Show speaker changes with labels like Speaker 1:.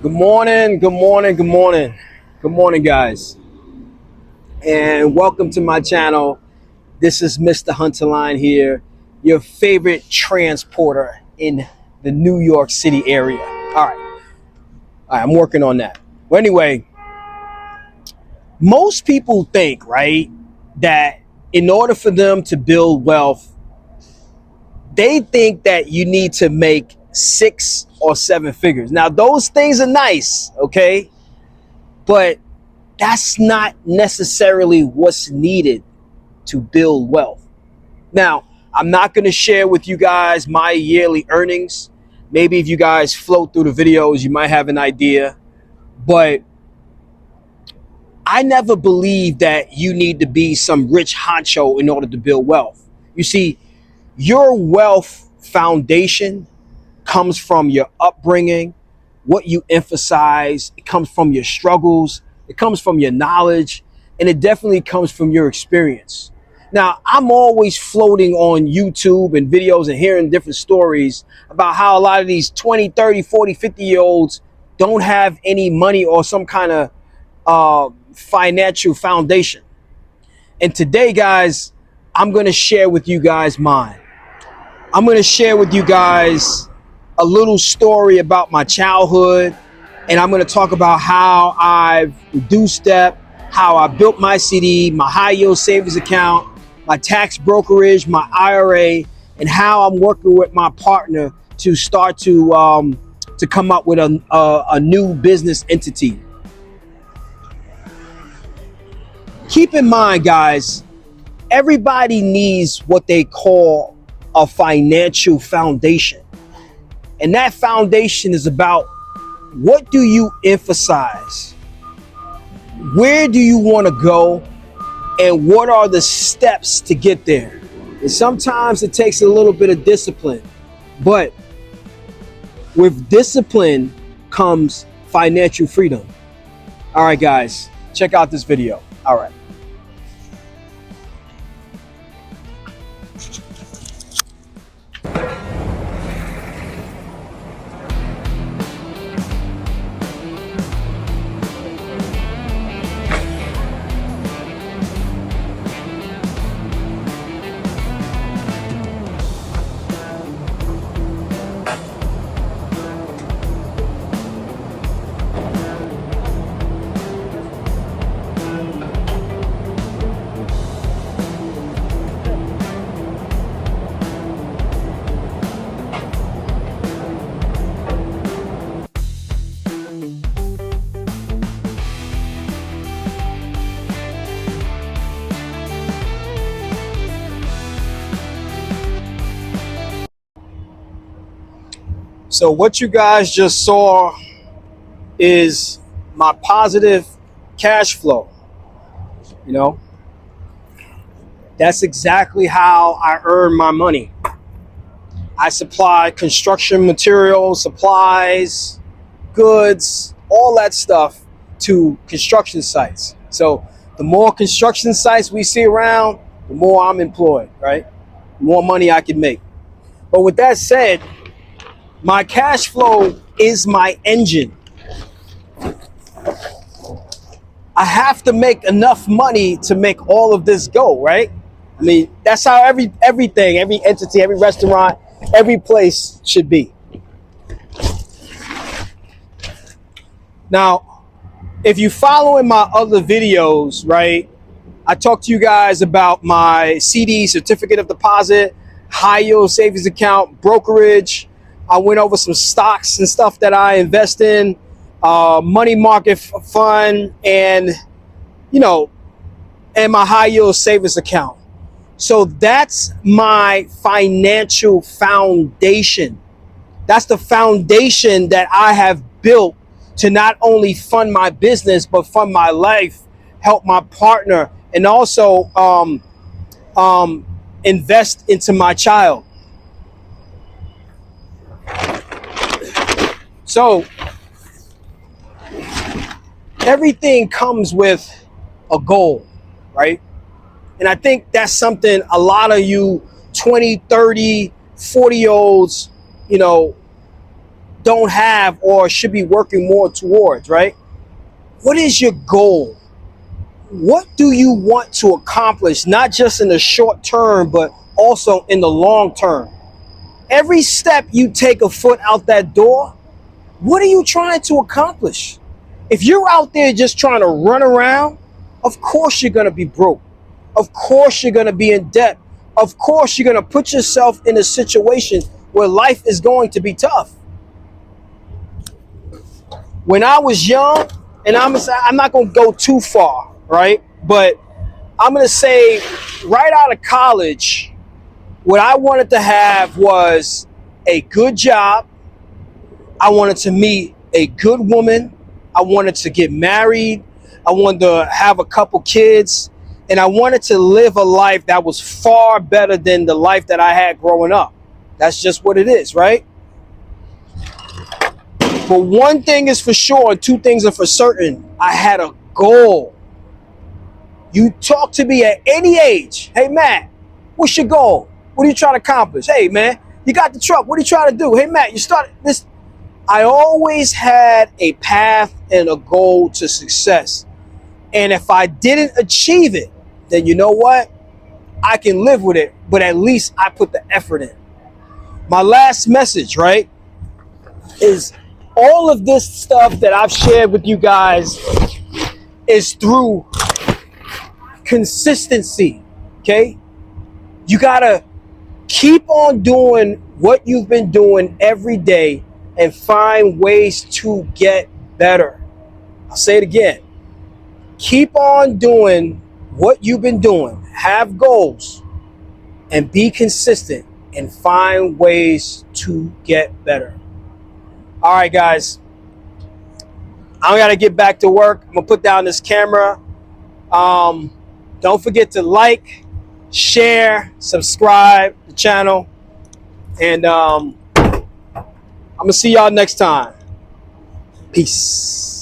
Speaker 1: Good morning, good morning, good morning. Good morning, guys. And welcome to my channel. This is Mr. Hunterline here, your favorite transporter in the New York City area. All right, I'm working on that. Well, anyway, most people think, right, that in order for them to build wealth, they think that you need to make 6 or 7 figures. Now, those things are nice, okay? But that's not necessarily what's needed to build wealth. Now, I'm not going to share with you guys my yearly earnings. Maybe if you guys float through the videos, you might have an idea. But I never believed that you need to be some rich honcho in order to build wealth. You see, your wealth foundation comes from your upbringing, what you emphasize. It comes from your struggles. It comes from your knowledge. And it definitely comes from your experience. Now, I'm always floating on YouTube and videos and hearing different stories about how a lot of these 20, 30, 40, 50-year-olds don't have any money or some kind of financial foundation. And today, guys, I'm going to share with you guys mine. I'm going to share with you guys a little story about my childhood, and I'm going to talk about how I've reduced debt, how I built my CD, my high yield savings account, my tax brokerage, my IRA, and how I'm working with my partner to start to come up with a new business entity. Keep in mind, guys, everybody needs what they call a financial foundation. And that foundation is about, what do you emphasize? Where do you want to go? And what are the steps to get there? And sometimes it takes a little bit of discipline, but with discipline comes financial freedom. All right, guys, check out this video. All right. So what you guys just saw is my positive cash flow. You know, that's exactly how I earn my money. I supply construction materials, supplies, goods, all that stuff to construction sites. So the more construction sites we see around, the more I'm employed, right? The more money I can make. But with that said, my cash flow is my engine. I have to make enough money to make all of this go, right? I mean, that's how everything, every entity, every restaurant, every place should be. Now, if you follow in my other videos, right, I talked to you guys about my CD, certificate of deposit, high yield savings account, brokerage. I went over some stocks and stuff that I invest in, money market fund, and, you know, and my high yield savings account. So that's my financial foundation. That's the foundation that I have built to not only fund my business, but fund my life, help my partner, and also invest into my child. So everything comes with a goal, right? And I think that's something a lot of you 20, 30, 40-year-olds, you know, don't have or should be working more towards, right? What is your goal? What do you want to accomplish, not just in the short term, but also in the long term? Every step you take a foot out that door, what are you trying to accomplish? If you're out there just trying to run around, of course you're going to be broke. Of course you're going to be in debt. Of course you're going to put yourself in a situation where life is going to be tough. When I was young, and I'm not going to go too far, right? But I'm going to say right out of college, what I wanted to have was a good job. I wanted to meet a good woman. I wanted to get married. I wanted to have a couple kids. And I wanted to live a life that was far better than the life that I had growing up. That's just what it is, right? But one thing is for sure, and two things are for certain. I had a goal. You talk to me at any age. Hey, Matt, what's your goal? What are you trying to accomplish? Hey, man, you got the truck. What are you trying to do? Hey, Matt, you started this. I always had a path and a goal to success. And if I didn't achieve it, then you know what? I can live with it, but at least I put the effort in. My last message, right, is all of this stuff that I've shared with you guys is through consistency, okay? You gotta keep on doing what you've been doing every day and find ways to get better. I'll say it again. Keep on doing what you've been doing. Have goals and be consistent and find ways to get better. All right, guys. I gotta get back to work. I'm gonna put down this camera. Don't forget to like, share, subscribe to the channel, and I'm gonna see y'all next time. Peace.